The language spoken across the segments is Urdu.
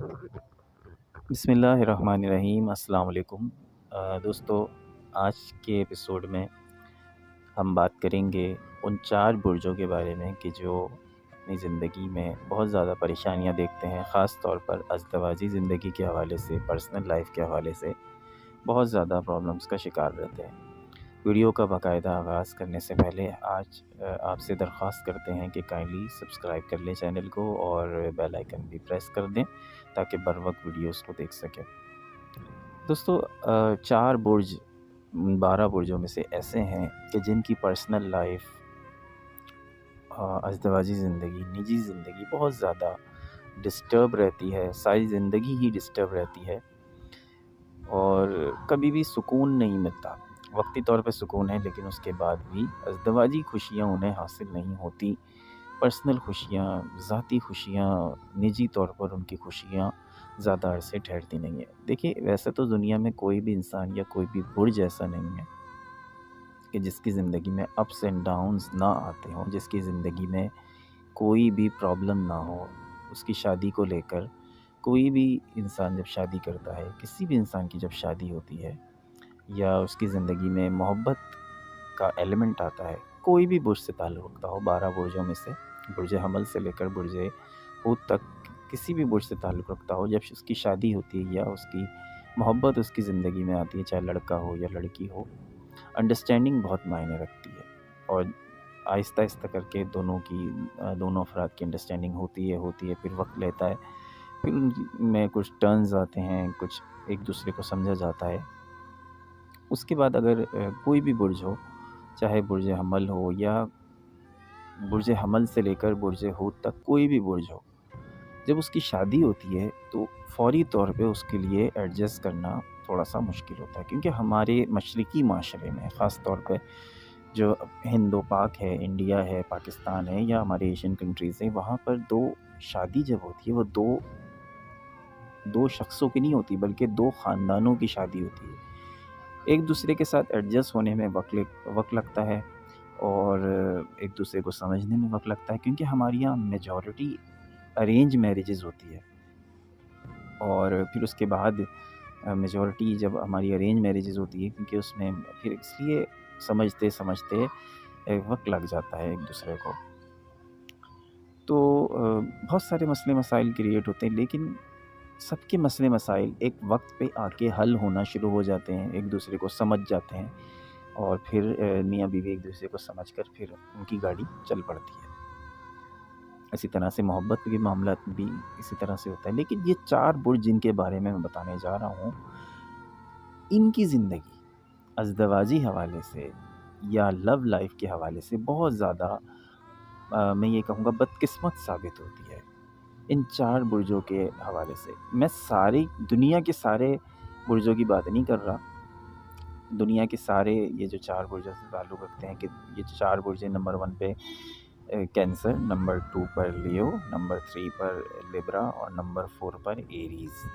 بسم اللہ الرحمن الرحیم۔ السلام علیکم دوستو، آج کے ایپیسوڈ میں ہم بات کریں گے ان 4 برجوں کے بارے میں کہ جو اپنی زندگی میں بہت زیادہ پریشانیاں دیکھتے ہیں، خاص طور پر ازدواجی زندگی کے حوالے سے، پرسنل لائف کے حوالے سے بہت زیادہ پرابلمس کا شکار رہتے ہیں۔ ویڈیو کا باقاعدہ آغاز کرنے سے پہلے آج آپ سے درخواست کرتے ہیں کہ کائنڈلی سبسکرائب کر لیں چینل کو اور بیل آئیکن بھی پریس کر دیں تاکہ بر وقت ویڈیوز کو دیکھ سکیں۔ دوستو، 4 برج 12 برجوں میں سے ایسے ہیں کہ جن کی پرسنل لائف، ازدواجی زندگی، نجی زندگی بہت زیادہ ڈسٹرب رہتی ہے، ساری زندگی ہی ڈسٹرب رہتی ہے اور کبھی بھی سکون نہیں ملتا۔ وقتی طور پہ سکون ہے لیکن اس کے بعد بھی ازدواجی خوشیاں انہیں حاصل نہیں ہوتی۔ پرسنل خوشیاں، ذاتی خوشیاں، نجی طور پر ان کی خوشیاں زیادہ عرصے ٹھہرتی نہیں ہیں۔ دیکھیے، ویسے تو دنیا میں کوئی بھی انسان یا کوئی بھی برج ایسا نہیں ہے کہ جس کی زندگی میں اپس اینڈ ڈاؤنز نہ آتے ہوں، جس کی زندگی میں کوئی بھی پرابلم نہ ہو۔ اس کی شادی کو لے کر کوئی بھی انسان جب شادی کرتا ہے، کسی بھی انسان کی جب شادی ہوتی ہے یا اس کی زندگی میں محبت کا ایلیمنٹ آتا ہے، کوئی بھی برج سے تعلق رکھتا ہو، 12 برجوں میں سے برج حمل سے لے کر برج حوت تک کسی بھی برج سے تعلق رکھتا ہو، جب اس کی شادی ہوتی ہے یا اس کی محبت اس کی زندگی میں آتی ہے، چاہے لڑکا ہو یا لڑکی ہو، انڈرسٹینڈنگ بہت معنی رکھتی ہے اور آہستہ آہستہ کر کے دونوں افراد کی انڈرسٹینڈنگ ہوتی ہے، پھر وقت لیتا ہے، پھر ان میں کچھ ٹرنز آتے ہیں، کچھ ایک دوسرے کو سمجھا جاتا ہے۔ اس کے بعد اگر کوئی بھی برج ہو، چاہے برج حمل ہو یا برج حمل سے لے کر برج حوت تک کوئی بھی برج ہو، جب اس کی شادی ہوتی ہے تو فوری طور پہ اس کے لیے ایڈجسٹ کرنا تھوڑا سا مشکل ہوتا ہے، کیونکہ ہمارے مشرقی معاشرے میں، خاص طور پہ جو ہند و پاک ہے، انڈیا ہے، پاکستان ہے یا ہمارے ایشین کنٹریز ہیں، وہاں پر شادی جب ہوتی ہے وہ دو شخصوں کی نہیں ہوتی بلکہ 2 خاندانوں کی شادی ہوتی ہے۔ ایک دوسرے کے ساتھ ایڈجسٹ ہونے میں وقت لگتا ہے اور ایک دوسرے کو سمجھنے میں وقت لگتا ہے، کیونکہ ہمارے یہاں میجورٹی ارینج میرجز ہوتی ہے اور پھر اس کے بعد میجورٹی جب ہماری ارینج میرجز ہوتی ہے، کیونکہ اس میں پھر اس لیے سمجھتے وقت لگ جاتا ہے ایک دوسرے کو، تو بہت سارے مسئلے مسائل کریٹ ہوتے ہیں، لیکن سب کے مسئلے مسائل ایک وقت پہ آ کے حل ہونا شروع ہو جاتے ہیں، ایک دوسرے کو سمجھ جاتے ہیں اور پھر میاں بیوی ایک دوسرے کو سمجھ کر پھر ان کی گاڑی چل پڑتی ہے۔ اسی طرح سے محبت کے معاملات بھی اسی طرح سے ہوتا ہے، لیکن یہ 4 برج جن کے بارے میں بتانے جا رہا ہوں، ان کی زندگی ازدواجی حوالے سے یا لو لائف کے حوالے سے بہت زیادہ میں یہ کہوں گا بدقسمت ثابت ہوتی ہے۔ ان 4 برجوں کے حوالے سے میں ساری دنیا کے سارے برجوں کی بات نہیں کر رہا، دنیا کے سارے یہ جو 4 برجوں سے تعلق رکھتے ہیں کہ یہ 4 برج نمبر 1 پہ کینسر، نمبر 2 پر لیو، نمبر 3 پر لیبرا اور نمبر 4 پر ایریز۔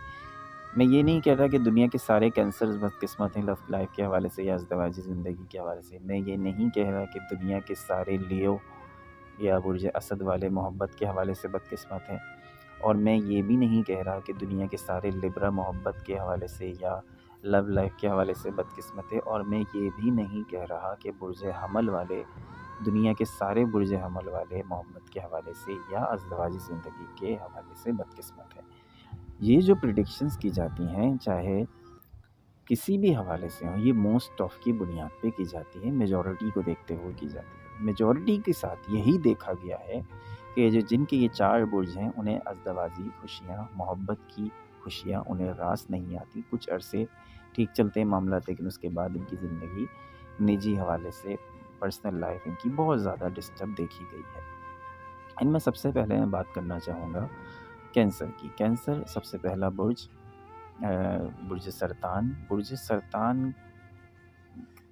میں یہ نہیں کہہ رہا کہ دنیا کے سارے کینسرز بدقسمت ہیں لف لائف کے حوالے سے یا ازدواجی زندگی کے حوالے سے۔ میں یہ نہیں کہہ رہا کہ دنیا کے سارے لیو یا برج اسد والے محبت کے حوالے سے بدقسمت ہیں، اور میں یہ بھی نہیں کہہ رہا کہ دنیا کے سارے لیبرا محبت کے حوالے سے یا لو لائف کے حوالے سے بدقسمت ہے، اور میں یہ بھی نہیں کہہ رہا کہ برج حمل والے، دنیا کے سارے برج حمل والے محبت کے حوالے سے یا ازدواجی زندگی کے حوالے سے بدقسمت ہے۔ یہ جو پریڈکشنز کی جاتی ہیں، چاہے کسی بھی حوالے سے ہوں، یہ موسٹ آف کی بنیاد پہ کی جاتی ہے، میجورٹی کو دیکھتے ہوئے کی جاتی ہے۔ میجورٹی کے ساتھ یہی دیکھا گیا ہے کہ جن کے یہ 4 برج ہیں، انہیں ازدواجی خوشیاں، محبت کی خوشیاں انہیں راس نہیں آتی۔ کچھ عرصے ٹھیک چلتے ہیں معاملات، لیکن اس کے بعد ان کی زندگی نجی حوالے سے، پرسنل لائف ان کی بہت زیادہ ڈسٹرب دیکھی گئی ہے۔ ان میں سب سے پہلے میں بات کرنا چاہوں گا کینسر کی۔ کینسر سب سے پہلا برج، برج سرطان۔ برج سرطان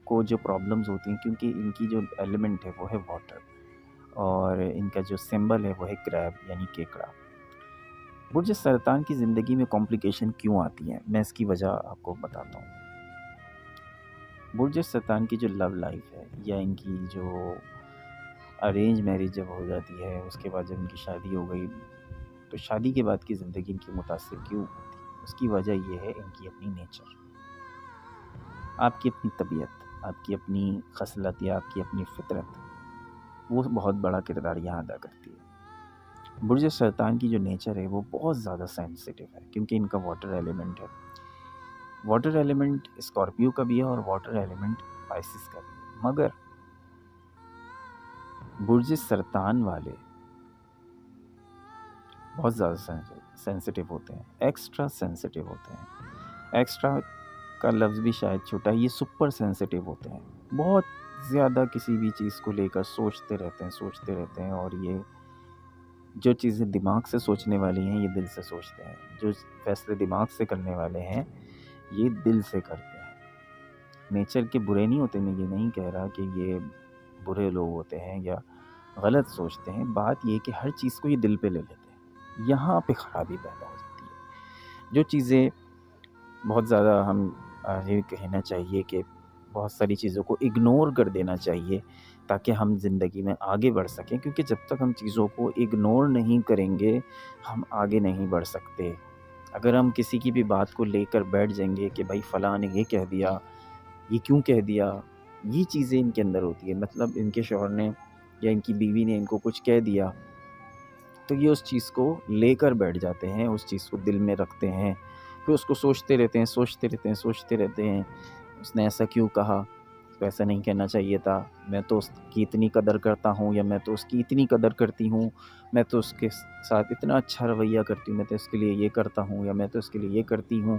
کو جو پرابلمز ہوتی ہیں، کیونکہ ان کی جو ایلیمنٹ ہے وہ ہے واٹر اور ان کا جو سمبل ہے وہ ہے کریب یعنی کیکڑا۔ برج سرطان کی زندگی میں کمپلیکیشن کیوں آتی ہیں، میں اس کی وجہ آپ کو بتاتا ہوں۔ برج سرطان کی جو لو لائف ہے یا ان کی جو ارینج میرج جب ہو جاتی ہے، اس کے بعد جب ان کی شادی ہو گئی تو تو شادی کے بعد کی زندگی ان کی متاثر کیوں ہوتی ہے؟ اس کی وجہ یہ ہے ان کی اپنی نیچر، آپ کی اپنی طبیعت، آپ کی اپنی خصلت یا آپ کی اپنی فطرت، وہ بہت بڑا کردار یہاں ادا کرتی ہے۔ برج سرطان کی جو نیچر ہے وہ بہت زیادہ سینسیٹیو ہے، کیونکہ ان کا واٹر ایلیمنٹ ہے۔ واٹر ایلیمنٹ اسکارپیو کا بھی ہے اور واٹر ایلیمنٹ پائسس کا بھی ہے، مگر برج سرطان والے بہت زیادہ سینسیٹیو ہوتے ہیں، ایکسٹرا سینسیٹیو ہوتے ہیں۔ ایکسٹرا کا لفظ بھی شاید چھوٹا ہے، یہ سپر سینسیٹیو ہوتے ہیں، بہت زیادہ کسی بھی چیز کو لے کر سوچتے رہتے ہیں، اور یہ جو چیزیں دماغ سے سوچنے والی ہیں یہ دل سے سوچتے ہیں، جو فیصلے دماغ سے کرنے والے ہیں یہ دل سے کرتے ہیں۔ نیچر کے برے نہیں ہوتے، میں یہ نہیں کہہ رہا کہ یہ برے لوگ ہوتے ہیں یا غلط سوچتے ہیں، بات یہ کہ ہر چیز کو یہ دل پہ لے لیتے ہیں، یہاں پہ خرابی پیدا ہو جاتی ہے۔ جو چیزیں بہت زیادہ ہم یہ کہنا چاہیے کہ بہت ساری چیزوں کو اگنور کر دینا چاہیے تاکہ ہم زندگی میں آگے بڑھ سکیں، کیونکہ جب تک ہم چیزوں کو اگنور نہیں کریں گے ہم آگے نہیں بڑھ سکتے۔ اگر ہم کسی کی بھی بات کو لے کر بیٹھ جائیں گے کہ بھائی فلاں نے یہ کہہ دیا، یہ کیوں کہہ دیا، یہ چیزیں ان کے اندر ہوتی ہیں، مطلب ان کے شوہر نے یا ان کی بیوی نے ان کو کچھ کہہ دیا تو یہ اس چیز کو لے کر بیٹھ جاتے ہیں، اس چیز کو دل میں رکھتے ہیں، پھر اس کو سوچتے رہتے ہیں، اس نے ایسا کیوں کہا، اس کو ایسا نہیں کہنا چاہیے تھا، میں تو اس کی اتنی قدر کرتا ہوں یا میں تو اس کی اتنی قدر کرتی ہوں، میں تو اس کے ساتھ اتنا اچھا رویہ کرتی ہوں، میں تو اس کے لیے یہ کرتا ہوں یا میں تو اس کے لیے یہ کرتی ہوں۔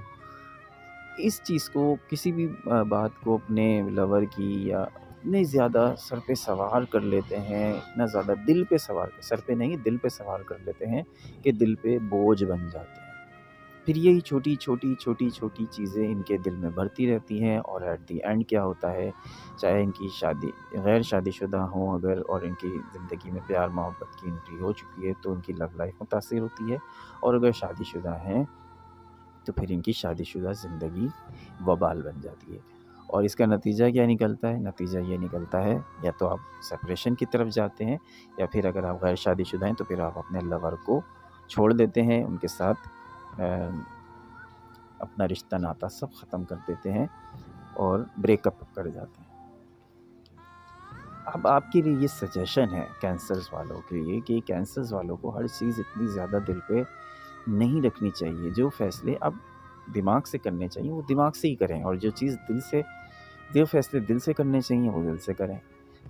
اس چیز کو، کسی بھی بات کو اپنے لور کی یا اتنے زیادہ سر پہ سوار کر لیتے ہیں، اتنا زیادہ دل پہ سوار، سر پہ نہیں دل پہ سوار کر لیتے ہیں کہ دل پہ بوجھ بن جاتے ہیں۔ پھر یہی چھوٹی چھوٹی چیزیں ان کے دل میں بڑھتی رہتی ہیں، اور ایٹ دی اینڈ کیا ہوتا ہے، چاہے ان کی شادی غیر شادی شدہ ہوں اگر، اور ان کی زندگی میں پیار محبت کی انٹری ہو چکی ہے تو ان کی لو لائف متاثر ہوتی ہے، اور اگر شادی شدہ ہیں تو پھر ان کی شادی شدہ زندگی وبال بن جاتی ہے۔ اور اس کا نتیجہ کیا نکلتا ہے؟ نتیجہ یہ نکلتا ہے یا تو آپ سپریشن کی طرف جاتے ہیں، یا پھر اگر آپ غیر شادی شدہ ہیں تو پھر آپ اپنے لور کو چھوڑ دیتے ہیں، ان کے ساتھ اپنا رشتہ ناتا سب ختم کر دیتے ہیں اور بریک اپ کر جاتے ہیں۔ اب آپ کے لیے یہ سجیشن ہے کینسرز والوں کے لیے کہ کینسرز والوں کو ہر چیز اتنی زیادہ دل پہ نہیں رکھنی چاہیے، جو فیصلے اب دماغ سے کرنے چاہیے وہ دماغ سے ہی کریں، اور جو چیز جو فیصلے دل سے کرنے چاہیے وہ دل سے کریں۔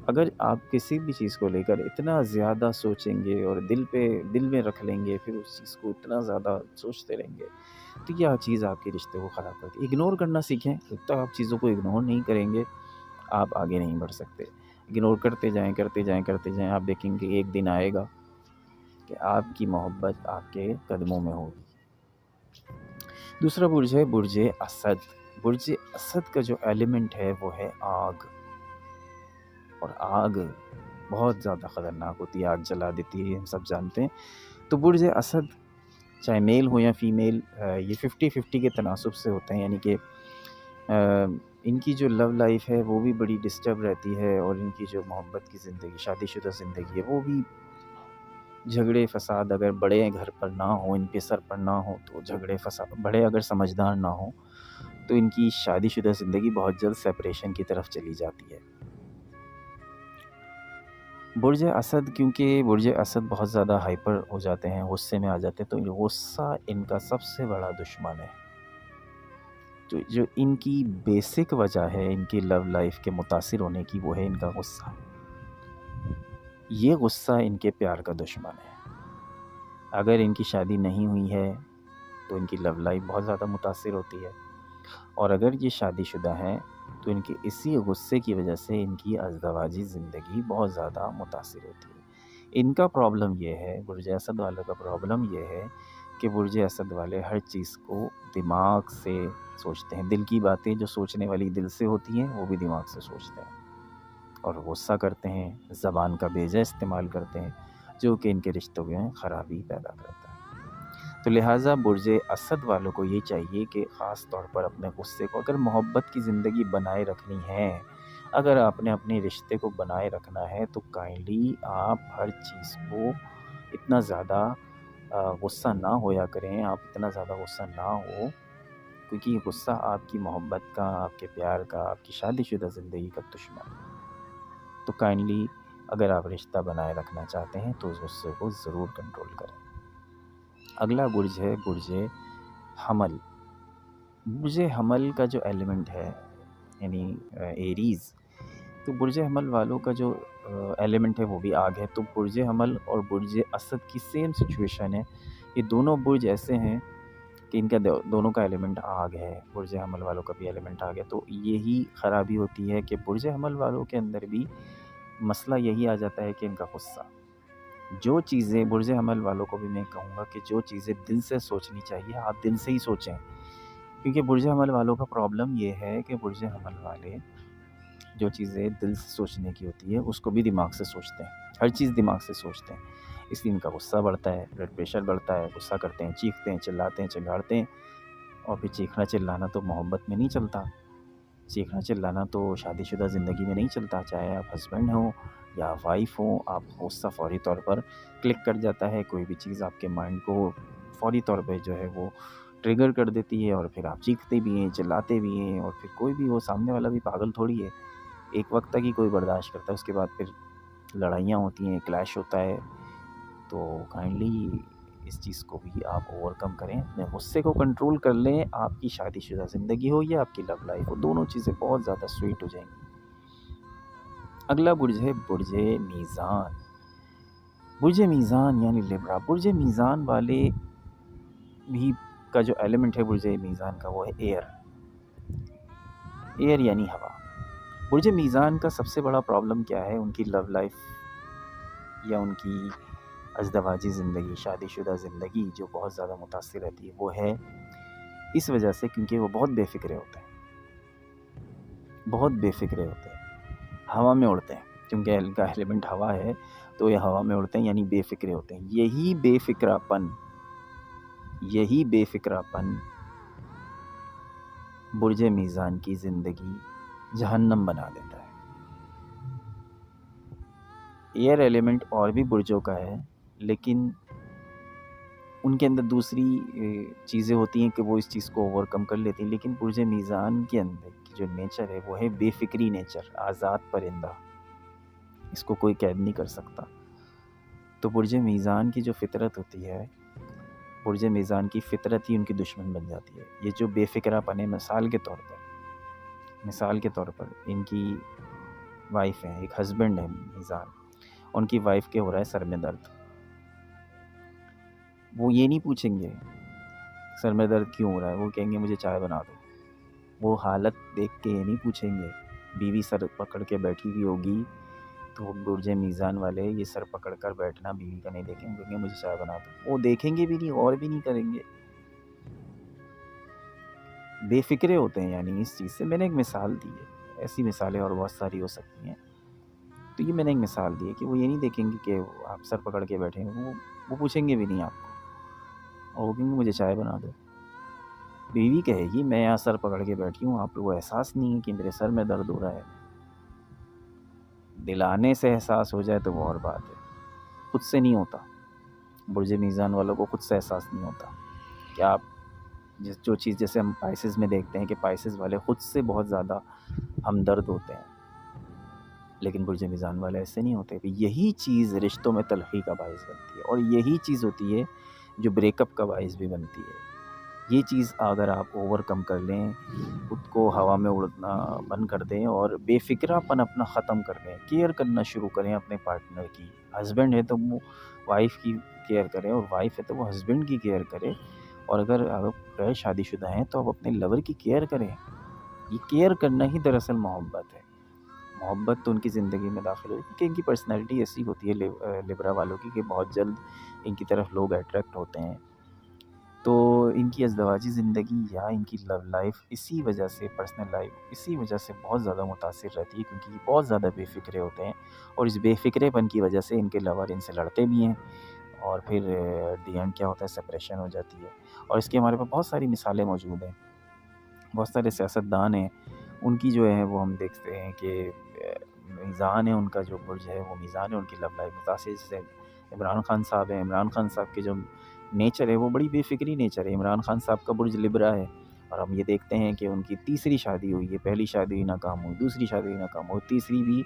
اگر آپ کسی بھی چیز کو لے کر اتنا زیادہ سوچیں گے اور دل میں رکھ لیں گے، پھر اس چیز کو اتنا زیادہ سوچتے رہیں گے تو یہ چیز آپ کے رشتے کو خراب کرتی ہے۔ اگنور کرنا سیکھیں، جب تک آپ چیزوں کو اگنور نہیں کریں گے آپ آگے نہیں بڑھ سکتے۔ اگنور کرتے جائیں، آپ دیکھیں گے ایک دن آئے گا کہ آپ کی محبت آپ کے قدموں میں ہوگی۔ دوسرا برج ہے برج اسد۔ برج اسد کا جو ایلیمنٹ ہے وہ ہے آگ، اور آگ بہت زیادہ خطرناک ہوتی ہے، آگ جلا دیتی ہے، ہم سب جانتے ہیں۔ تو برج اسد چاہے میل ہو یا فیمیل، یہ 50-50 کے تناسب سے ہوتے ہیں، یعنی کہ ان کی جو لو لائف ہے وہ بھی بڑی ڈسٹرب رہتی ہے، اور ان کی جو محبت کی زندگی، شادی شدہ زندگی ہے وہ بھی جھگڑے فساد اگر بڑے گھر پر نہ ہوں، ان کے سر پر نہ ہوں تو جھگڑے فساد، بڑے اگر سمجھدار نہ ہوں تو ان کی شادی شدہ زندگی بہت جلد سیپریشن کی طرف چلی جاتی ہے۔ برج اسد، کیونکہ برج اسد بہت زیادہ ہائپر ہو جاتے ہیں، غصے میں آ جاتے ہیں، تو غصہ ان کا سب سے بڑا دشمن ہے۔ تو جو ان کی بیسک وجہ ہے ان کی لو لائف کے متاثر ہونے کی، وہ ہے ان کا غصہ۔ یہ غصہ ان کے پیار کا دشمن ہے۔ اگر ان کی شادی نہیں ہوئی ہے تو ان کی لو لائف بہت زیادہ متاثر ہوتی ہے، اور اگر یہ شادی شدہ ہیں تو ان کے اسی غصے کی وجہ سے ان کی ازدواجی زندگی بہت زیادہ متاثر ہوتی ہے۔ ان کا پرابلم یہ ہے، برج اسد والوں کا پرابلم یہ ہے کہ برج اسد والے ہر چیز کو دماغ سے سوچتے ہیں، دل کی باتیں جو سوچنے والی دل سے ہوتی ہیں وہ بھی دماغ سے سوچتے ہیں، اور غصہ کرتے ہیں، زبان کا بیجا استعمال کرتے ہیں، جو کہ ان کے رشتوں میں خرابی پیدا کرتا ہے۔ تو لہٰذا برج اسد والوں کو یہ چاہیے کہ خاص طور پر اپنے غصے کو، اگر محبت کی زندگی بنائے رکھنی ہے، اگر آپ نے اپنے رشتے کو بنائے رکھنا ہے تو کائنڈلی آپ ہر چیز کو اتنا زیادہ غصہ نہ ہویا کریں، آپ اتنا زیادہ غصہ نہ ہو، کیونکہ یہ غصہ آپ کی محبت کا، آپ کے پیار کا، آپ کی شادی شدہ زندگی کا دشمن ہے۔ تو کائنڈلی اگر آپ رشتہ بنائے رکھنا چاہتے ہیں تو اس غصے کو ضرور کنٹرول کریں۔ اگلا برج ہے برج حمل۔ برج حمل کا جو ایلیمنٹ ہے یعنی ایریز، تو برج حمل والوں کا جو ایلیمنٹ ہے وہ بھی آگ ہے۔ تو برج حمل اور برج اسد کی سیم سچویشن ہے، یہ دونوں برج ایسے ہیں کہ ان کا دونوں کا ایلیمنٹ آگ ہے، برج حمل والوں کا بھی ایلیمنٹ آگ ہے۔ تو یہی خرابی ہوتی ہے کہ برج حمل والوں کے اندر بھی مسئلہ یہی آ جاتا ہے کہ ان کا غصہ، جو چیزیں برج حمل والوں کو بھی میں کہوں گا کہ جو چیزیں دل سے سوچنی چاہیے آپ دل سے ہی سوچیں، کیونکہ برج حمل والوں کا پرابلم یہ ہے کہ برج حمل والے جو چیزیں دل سے سوچنے کی ہوتی ہے اس کو بھی دماغ سے سوچتے ہیں، ہر چیز دماغ سے سوچتے ہیں، اس لیے ان کا غصہ بڑھتا ہے، بلڈ پریشر بڑھتا ہے، غصہ کرتے ہیں، چیختے ہیں، چلاتے ہیں، چنگاڑتے ہیں، اور پھر چیخنا چلانا تو محبت میں نہیں چلتا، چیخنا چلانا تو شادی شدہ زندگی میں نہیں چلتا، چاہے آپ ہسبینڈ ہوں یا وائف ہوں، آپ غصہ فوری طور پر کلک کر جاتا ہے، کوئی بھی چیز آپ کے مائنڈ کو فوری طور پہ جو ہے وہ ٹریگر کر دیتی ہے، اور پھر آپ چیختے بھی ہیں، چلاتے بھی ہیں، اور پھر کوئی بھی وہ سامنے والا بھی پاگل تھوڑی ہے، ایک وقت تک ہی کوئی برداشت کرتا ہے، اس کے بعد پھر لڑائیاں ہوتی ہیں، کلیش ہوتا ہے۔ تو کائنڈلی اس چیز کو بھی آپ اوور کم کریں، اپنے غصے کو کنٹرول کر لیں، آپ کی شادی شدہ زندگی ہو یا آپ کی لو لائف ہو، دونوں چیزیں بہت زیادہ سویٹ ہو جائیں گی۔ اگلا برج ہے برج میزان۔ برج میزان یعنی لیبرا، برج میزان والے بھی کا جو ایلیمنٹ ہے برج میزان کا وہ ہے ایئر، ایئر یعنی ہوا۔ برج میزان کا سب سے بڑا پرابلم کیا ہے؟ ان کی لو لائف یا ان کی ازدواجی زندگی، شادی شدہ زندگی جو بہت زیادہ متاثر رہتی ہے، وہ ہے اس وجہ سے کیونکہ وہ بہت بے فکرے ہوتے ہیں، بہت بے فکرے ہوتے ہیں، ہوا میں اڑتے ہیں، کیونکہ ان کا ایلیمنٹ ہوا ہے تو یہ ہوا میں اڑتے ہیں یعنی بے فکرے ہوتے ہیں۔ یہی بے فکراپن برج میزان کی زندگی جہنم بنا دیتا ہے۔ ایئر ایلیمنٹ اور بھی برجوں کا ہے، لیکن ان کے اندر دوسری چیزیں ہوتی ہیں کہ وہ اس چیز کو اوور کم کر لیتی ہیں، لیکن برج میزان کے اندر کی جو نیچر ہے وہ ہے بے فکری نیچر، آزاد پرندہ، اس کو کوئی قید نہیں کر سکتا۔ تو برج میزان کی جو فطرت ہوتی ہے، برج میزان کی فطرت ہی ان کی دشمن بن جاتی ہے۔ یہ جو بے فکرہ پن ہے، مثال کے طور پر ان کی وائف ہے، ایک ہسبینڈ ہے میزان، ان کی وائف کے ہو رہا ہے سر میں درد، وہ یہ نہیں پوچھیں گے سر میں درد کیوں ہو رہا ہے، وہ کہیں گے مجھے چائے بنا دو۔ وہ حالت دیکھ کے یہ نہیں پوچھیں گے، بیوی سر پکڑ کے بیٹھی ہوئی ہوگی تو برج میزان والے یہ سر پکڑ کر بیٹھنا بیوی کا نہیں دیکھیں گے، مجھے چائے بنا دو، وہ دیکھیں گے بھی نہیں، اور بھی نہیں کریں گے، بے فکرے ہوتے ہیں۔ یعنی اس چیز سے میں نے ایک مثال دی ہے، ایسی مثالیں اور بہت ساری ہو سکتی ہیں، تو یہ میں نے ایک مثال دی ہے کہ وہ یہ نہیں دیکھیں گے کہ آپ سر پکڑ کے بیٹھے ہیں، وہ پوچھیں گے بھی نہیں آپ کو، اور وہ کہیں گے مجھے چائے بنا دو۔ بیوی کہے گی میں یہاں سر پکڑ کے بیٹھی ہوں، آپ کو احساس نہیں ہے کہ میرے سر میں درد ہو رہا ہے؟ دلانے سے احساس ہو جائے تو وہ اور بات ہے، خود سے نہیں ہوتا۔ برج میزان والوں کو خود سے احساس نہیں ہوتا کہ آپ جو چیز جیسے ہم پائسز میں دیکھتے ہیں کہ پائسز والے خود سے بہت زیادہ ہمدرد ہوتے ہیں، لیکن برج میزان والے ایسے نہیں ہوتے۔ یہی چیز رشتوں میں تلخی کا باعث بنتی ہے، اور یہی چیز ہوتی ہے جو بریک اپ کا باعث بھی بنتی ہے۔ یہ چیز اگر آپ اوور کم کر لیں، خود کو ہوا میں اڑنا بند کر دیں اور بے فکرہ پن اپنا ختم کر لیں، کیئر کرنا شروع کریں اپنے پارٹنر کی، ہسبینڈ ہے تو وہ وائف کی کیئر کریں، اور وائف ہے تو وہ ہسبینڈ کی کیئر کرے، اور اگر آپ غیر شادی شدہ ہیں تو آپ اپنے لور کی کیئر کریں۔ یہ کیئر کرنا ہی دراصل محبت ہے۔ محبت تو ان کی زندگی میں داخل ہوئی کیونکہ ان کی پرسنالٹی ایسی ہوتی ہے لیبرا والوں کی کہ بہت جلد ان کی طرف لوگ اٹریکٹ ہوتے ہیں، تو ان کی ازدواجی زندگی یا ان کی لو لائف اسی وجہ سے، پرسنل لائف اسی وجہ سے بہت زیادہ متاثر رہتی ہے، کیونکہ یہ بہت زیادہ بے فکرے ہوتے ہیں، اور اس بے فکرے پن کی وجہ سے ان کے لور ان سے لڑتے بھی ہیں، اور پھر دی اینڈ کیا ہوتا ہے، سپریشن ہو جاتی ہے۔ اور اس کی ہمارے پاس بہت ساری مثالیں موجود ہیں، بہت سارے سیاستدان ہیں، ان کی جو ہے وہ ہم دیکھتے ہیں کہ میزان ہے ان کا جو برج ہے وہ میزان ہے، ان کی لو لائف متاثر سے عمران خان صاحب ہیں، عمران خان صاحب کے جو نیچر ہے وہ بڑی بے فکری نیچر ہے۔ عمران خان صاحب کا برج لبرا ہے، اور ہم یہ دیکھتے ہیں کہ ان کی تیسری شادی ہوئی ہے، پہلی شادی ناکام ہوئی، دوسری شادی ناکام ہوئی، تیسری بھی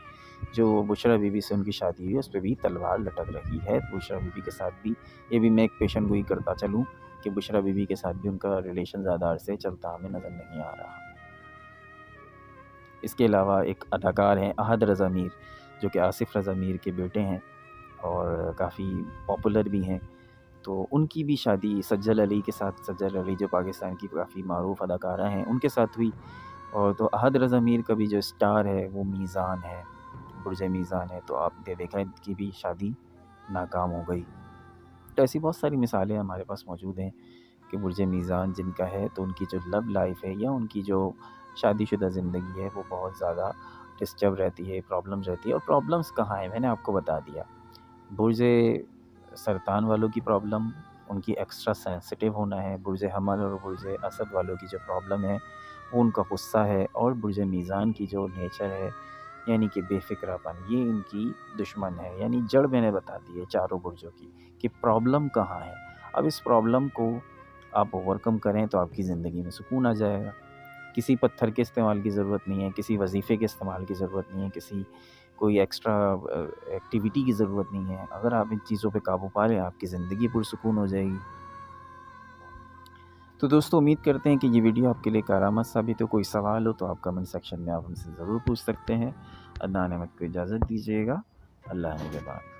جو بشریٰ بی بی سے ان کی شادی ہوئی ہے اس پہ بھی تلوار لٹک رہی ہے۔ بشریٰ بی بی کے ساتھ بھی، یہ بھی میں ایک پیشن گوئی کرتا چلوں کہ بشریٰ بی بی کے ساتھ بھی ان کا ریلیشن زیادہ عرصے چلتا ہمیں نظر نہیں آ رہا۔ اس کے علاوہ ایک اداکار ہیں احد رضا میر، جو کہ آصف رضا میر کے بیٹے ہیں اور کافی پاپولر بھی ہیں، تو ان کی بھی شادی سجل علی کے ساتھ، سجل علی جو پاکستان کی کافی معروف اداکارہ ہیں ان کے ساتھ ہوئی۔ اور تو احد رضا میر کا بھی جو اسٹار ہے وہ میزان ہے، برج میزان ہے، تو آپ نے دیکھا ان کی بھی شادی ناکام ہو گئی۔ تو ایسی بہت ساری مثالیں ہمارے پاس موجود ہیں کہ برج میزان جن کا ہے تو ان کی جو لو لائف ہے یا ان کی جو شادی شدہ زندگی ہے وہ بہت زیادہ ڈسٹرب رہتی ہے، پرابلمز رہتی ہے۔ اور پرابلمز کہاں ہیں میں نے آپ کو بتا دیا۔ برج سرطان والوں کی پرابلم ان کی ایکسٹرا سینسٹیو ہونا ہے، برج حمل اور برج اسد والوں کی جو پرابلم ہے وہ ان کا غصہ ہے، اور برج میزان کی جو نیچر ہے یعنی کہ بے فکرہ پن، یہ ان کی دشمن ہے۔ یعنی جڑ میں نے بتا دی ہے چاروں برجوں کی کہ پرابلم کہاں ہے۔ اب اس پرابلم کو آپ اوور کم کریں تو آپ کی زندگی میں سکون آ جائے گا۔ کسی پتھر کے استعمال کی ضرورت نہیں ہے، کسی وظیفے کے استعمال کی ضرورت نہیں ہے، کسی کوئی ایکسٹرا ایکٹیویٹی کی ضرورت نہیں ہے۔ اگر آپ ان چیزوں پہ قابو پا لیں آپ کی زندگی پرسکون ہو جائے گی۔ تو دوستو امید کرتے ہیں کہ یہ ویڈیو آپ کے لیے کارآمد ثابت ہو۔ کوئی سوال ہو تو آپ کمنٹ سیکشن میں آپ ہم سے ضرور پوچھ سکتے ہیں۔ عدنان احمد کو اجازت دیجیے گا، اللہ نگہبان۔